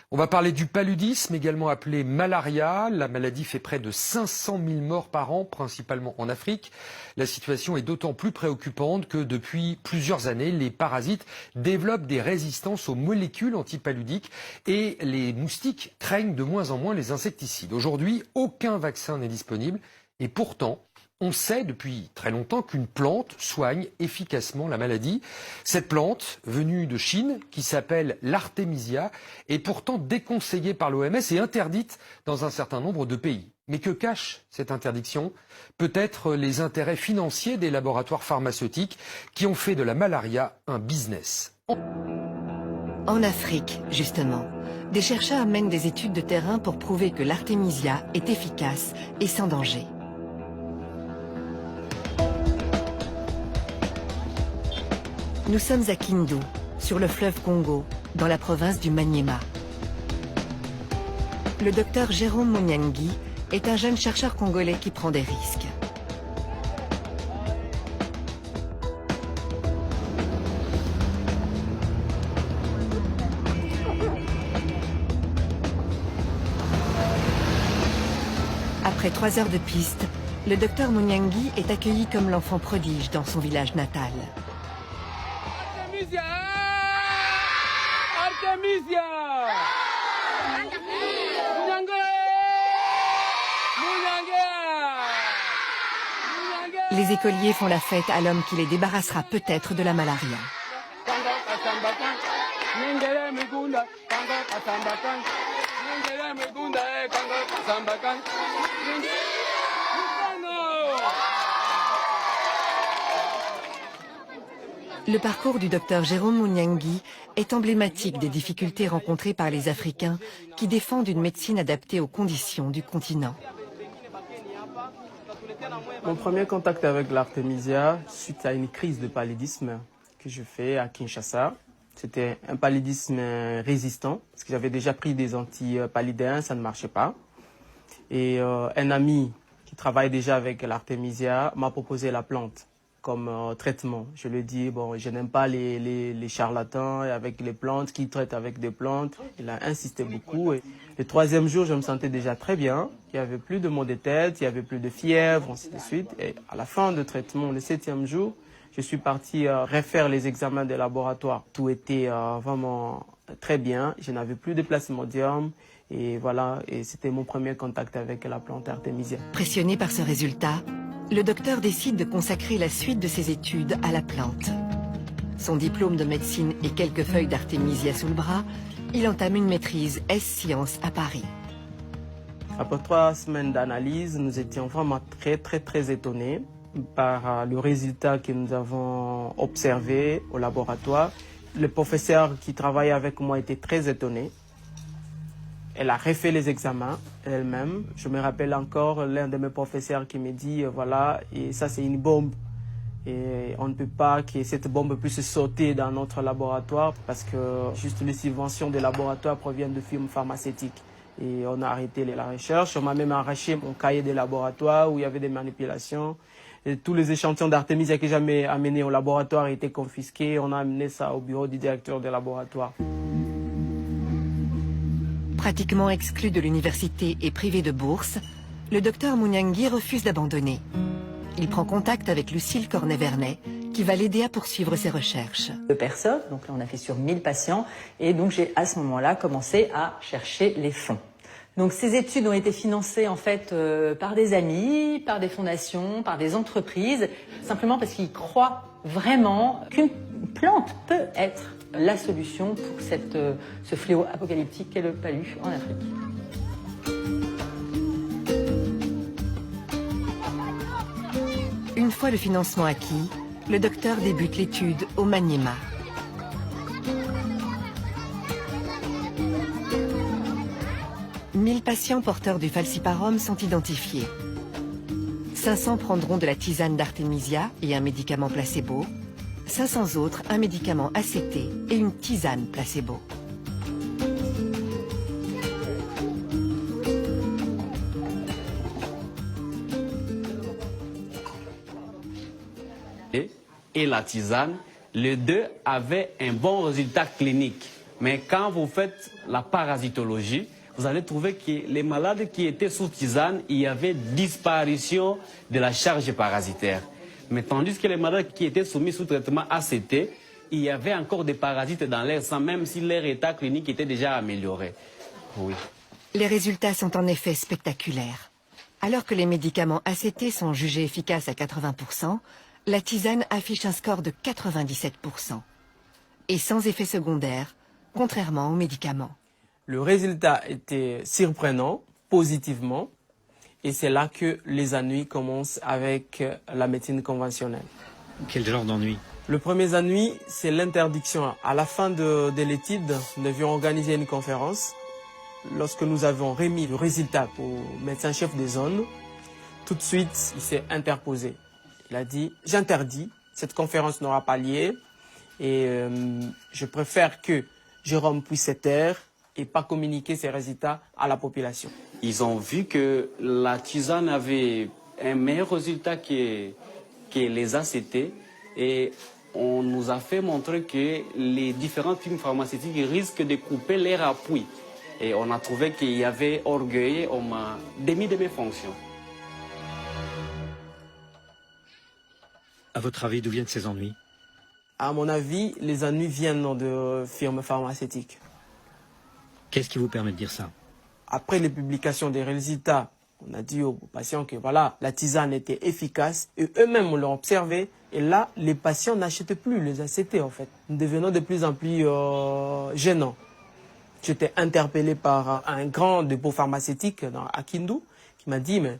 On va parler du paludisme, également appelé malaria. La maladie fait près de 500 000 morts par an, principalement en Afrique. La situation est d'autant plus préoccupante que depuis plusieurs années, les parasites développent des résistances aux molécules antipaludiques et les moustiques craignent de moins en moins les insecticides. Aujourd'hui, aucun vaccin n'est disponible et pourtant, on sait depuis très longtemps qu'une plante soigne efficacement la maladie. Cette plante, venue de Chine, qui s'appelle l'artémisia, est pourtant déconseillée par l'OMS et interdite dans un certain nombre de pays. Mais que cache cette interdiction? Peut-être les intérêts financiers des laboratoires pharmaceutiques qui ont fait de la malaria un business. En Afrique, justement, des chercheurs mènent des études de terrain pour prouver que l'artémisia est efficace et sans danger. Nous sommes à Kindu, sur le fleuve Congo, dans la province du Maniema. Le docteur Jérôme Munyangi est un jeune chercheur congolais qui prend des risques. Après 3 heures de piste, le docteur Munyangi est accueilli comme l'enfant prodige dans son village natal. Artémisia! Les écoliers font la fête à l'homme qui les débarrassera peut-être de la malaria. Le parcours du docteur Jérôme Munyangi est emblématique des difficultés rencontrées par les Africains qui défendent une médecine adaptée aux conditions du continent. Mon premier contact avec l'artémisia, suite à une crise de paludisme que je fais à Kinshasa. C'était un paludisme résistant, parce que j'avais déjà pris des antipaludéens, ça ne marchait pas. Et un ami qui travaille déjà avec l'artémisia m'a proposé la plante comme traitement. Je lui ai dit, bon, je n'aime pas les charlatans avec les plantes, qui traitent avec des plantes. Il a insisté beaucoup. Et le 3e jour, je me sentais déjà très bien. Il n'y avait plus de maux de tête, il n'y avait plus de fièvre, ainsi de suite. Et à la fin du traitement, le 7e jour, je suis parti refaire les examens des laboratoires. Tout était vraiment très bien. Je n'avais plus de plasmodium. Et voilà, et c'était mon premier contact avec la plante artémisia. Pressionné par ce résultat, le docteur décide de consacrer la suite de ses études à la plante. Son diplôme de médecine et quelques feuilles d'artémisia sous le bras, il entame une maîtrise S-Sciences à Paris. Après 3 semaines d'analyse, nous étions vraiment très étonnés par le résultat que nous avons observé au laboratoire. Le professeur qui travaillait avec moi était très étonné. Elle a refait les examens elle-même. Je me rappelle encore l'un de mes professeurs qui me dit, voilà, et ça c'est une bombe. Et on ne peut pas que cette bombe puisse sauter dans notre laboratoire parce que juste les subventions des laboratoires proviennent de firmes pharmaceutiques. Et on a arrêté la recherche. On m'a même arraché mon cahier de laboratoire où il y avait des manipulations. Et tous les échantillons d'artémisia que j'avais amenés au laboratoire étaient confisqués. On a amené ça au bureau du directeur du laboratoire. Pratiquement exclu de l'université et privé de bourse, le docteur Munyangi refuse d'abandonner. Il prend contact avec Lucille Cornet-Vernet, qui va l'aider à poursuivre ses recherches. 2 personnes, donc là on a fait sur 1000 patients, et donc j'ai à ce moment-là commencé à chercher les fonds. Donc ces études ont été financées en fait par des amis, par des fondations, par des entreprises, simplement parce qu'ils croient vraiment qu'une plante peut être la solution pour ce fléau apocalyptique qu'est le palu en Afrique. Une fois le financement acquis, le docteur débute l'étude au Maniema. « 1000 patients porteurs du falciparum sont identifiés. 500 prendront de la tisane d'artémisia et un médicament placebo. 500 autres, un médicament ACT et une tisane placebo. Et la tisane, les deux avaient un bon résultat clinique. Mais quand vous faites la parasitologie, vous allez trouver que les malades qui étaient sous tisane, il y avait disparition de la charge parasitaire. Mais tandis que les malades qui étaient soumis sous traitement ACT, il y avait encore des parasites dans l'air sang, même si leur état clinique était déjà amélioré. Oui. Les résultats sont en effet spectaculaires. Alors que les médicaments ACT sont jugés efficaces à 80%, la tisane affiche un score de 97%. Et sans effet secondaire, contrairement aux médicaments. Le résultat était surprenant, positivement, et c'est là que les ennuis commencent avec la médecine conventionnelle. Quel genre d'ennui? Le premier ennui, c'est l'interdiction. À la fin de l'étude, nous devions organiser une conférence. Lorsque nous avons remis le résultat au médecin-chef des zones, tout de suite, il s'est interposé. Il a dit « J'interdis, cette conférence n'aura pas lieu et je préfère que Jérôme puisse se taire et pas communiquer ses résultats à la population. » Ils ont vu que la tisane avait un meilleur résultat que les ACT et on nous a fait montrer que les différentes firmes pharmaceutiques risquent de couper leur appui. Et on a trouvé qu'il y avait orgueil, on m'a démis de mes fonctions. À votre avis, d'où viennent ces ennuis? À mon avis, les ennuis viennent de firmes pharmaceutiques. Qu'est-ce qui vous permet de dire ça? Après les publications des résultats, on a dit aux patients que voilà, la tisane était efficace et eux-mêmes l'ont observé. Et là, les patients n'achètent plus les ACT en fait. Nous devenons de plus en plus gênants. J'étais interpellé par un grand dépôt pharmaceutique à Kindu qui m'a dit mais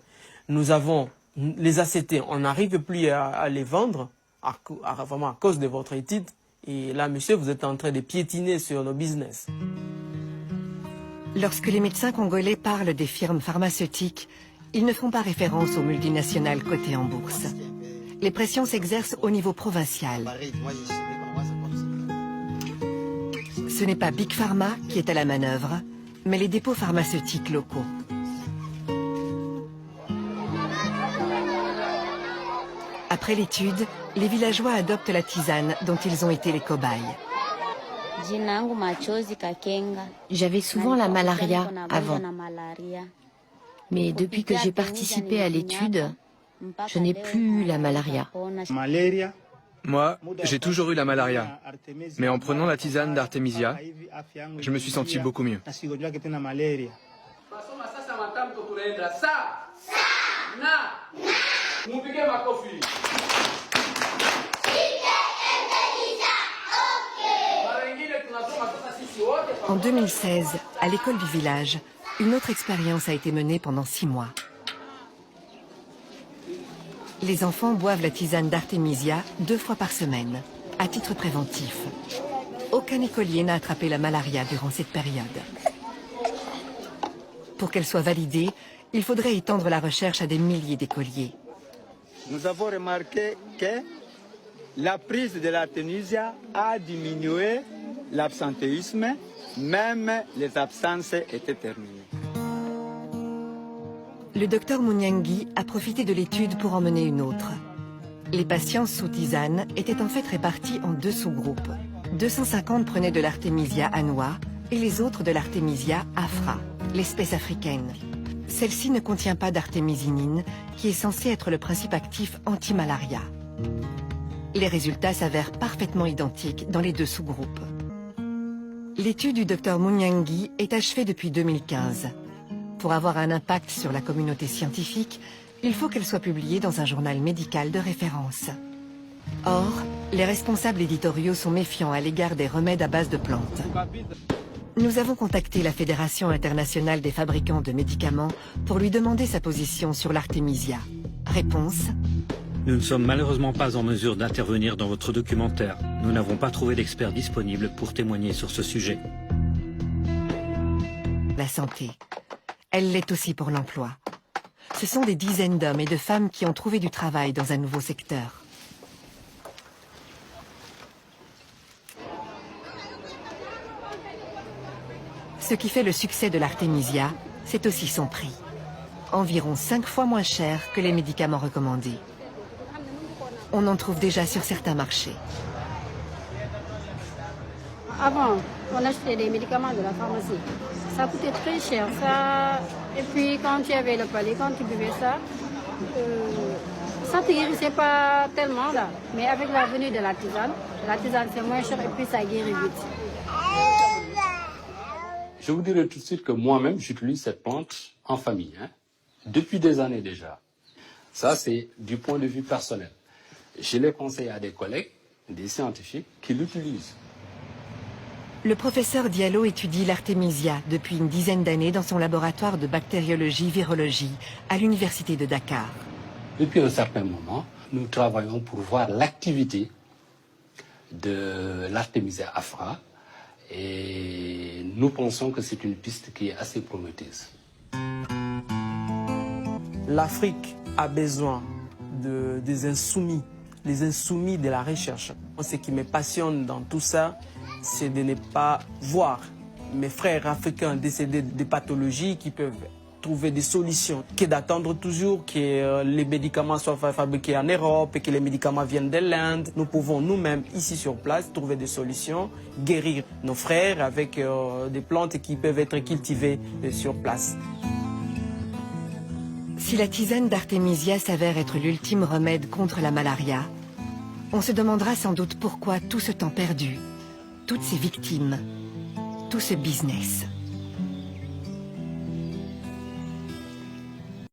nous avons les ACT, on n'arrive plus à les vendre vraiment à cause de votre étude. Et là, monsieur, vous êtes en train de piétiner sur nos business. Lorsque les médecins congolais parlent des firmes pharmaceutiques, ils ne font pas référence aux multinationales cotées en bourse. Les pressions s'exercent au niveau provincial. Ce n'est pas Big Pharma qui est à la manœuvre, mais les dépôts pharmaceutiques locaux. Après l'étude, les villageois adoptent la tisane dont ils ont été les cobayes. J'avais souvent la malaria avant. Mais depuis que j'ai participé à l'étude, je n'ai plus la malaria. Moi, j'ai toujours eu la malaria. Mais en prenant la tisane d'Artemisia, je me suis senti beaucoup mieux. En 2016, à l'école du village, une autre expérience a été menée pendant 6 mois. Les enfants boivent la tisane d'Artemisia 2 fois par semaine, à titre préventif. Aucun écolier n'a attrapé la malaria durant cette période. Pour qu'elle soit validée, il faudrait étendre la recherche à des milliers d'écoliers. Nous avons remarqué que la prise de l'Artemisia a diminué l'absentéisme, même les absences étaient terminées. Le docteur Munyangi a profité de l'étude pour en mener une autre. Les patients sous tisane étaient en fait répartis en 2 sous-groupes. 250 prenaient de l'Artemisia annua et les autres de l'Artemisia afra, l'espèce africaine. Celle-ci ne contient pas d'artémisinine, qui est censée être le principe actif anti-malaria. Les résultats s'avèrent parfaitement identiques dans les 2 sous-groupes. L'étude du docteur Munyangi est achevée depuis 2015. Pour avoir un impact sur la communauté scientifique, il faut qu'elle soit publiée dans un journal médical de référence. Or, les responsables éditoriaux sont méfiants à l'égard des remèdes à base de plantes. Nous avons contacté la Fédération internationale des fabricants de médicaments pour lui demander sa position sur l'Artemisia. Réponse: Nous ne sommes malheureusement pas en mesure d'intervenir dans votre documentaire. Nous n'avons pas trouvé d'experts disponibles pour témoigner sur ce sujet. La santé. Elle l'est aussi pour l'emploi. Ce sont des dizaines d'hommes et de femmes qui ont trouvé du travail dans un nouveau secteur. Ce qui fait le succès de l'Artemisia, c'est aussi son prix. Environ 5 fois moins cher que les médicaments recommandés. On en trouve déjà sur certains marchés. avant, on achetait des médicaments de la pharmacie. Ça coûtait très cher. Ça... Et puis quand tu avais le palais, quand tu buvais ça, ça ne te guérissait pas tellement là. Mais avec la venue de la tisane c'est moins cher et puis ça guérit vite. Je vous dirai tout de suite que moi-même, j'utilise cette plante en famille, depuis des années déjà. Ça, c'est du point de vue personnel. Je l'ai conseillé à des collègues, des scientifiques, qui l'utilisent. Le professeur Diallo étudie l'artémisia depuis une dizaine d'années dans son laboratoire de bactériologie-virologie à l'université de Dakar. Depuis un certain moment, nous travaillons pour voir l'activité de l'artémisia afra et nous pensons que c'est une piste qui est assez prometteuse. L'Afrique a besoin des insoumis, les insoumis de la recherche. Ce qui me passionne dans tout ça, c'est de ne pas voir mes frères africains décédés de pathologies qui peuvent trouver des solutions, que d'attendre toujours que les médicaments soient fabriqués en Europe et que les médicaments viennent de l'Inde. Nous pouvons nous-mêmes, ici sur place, trouver des solutions, guérir nos frères avec des plantes qui peuvent être cultivées sur place. Si la tisane d'artémisia s'avère être l'ultime remède contre la malaria, on se demandera sans doute pourquoi tout ce temps perdu, toutes ces victimes, tout ce business.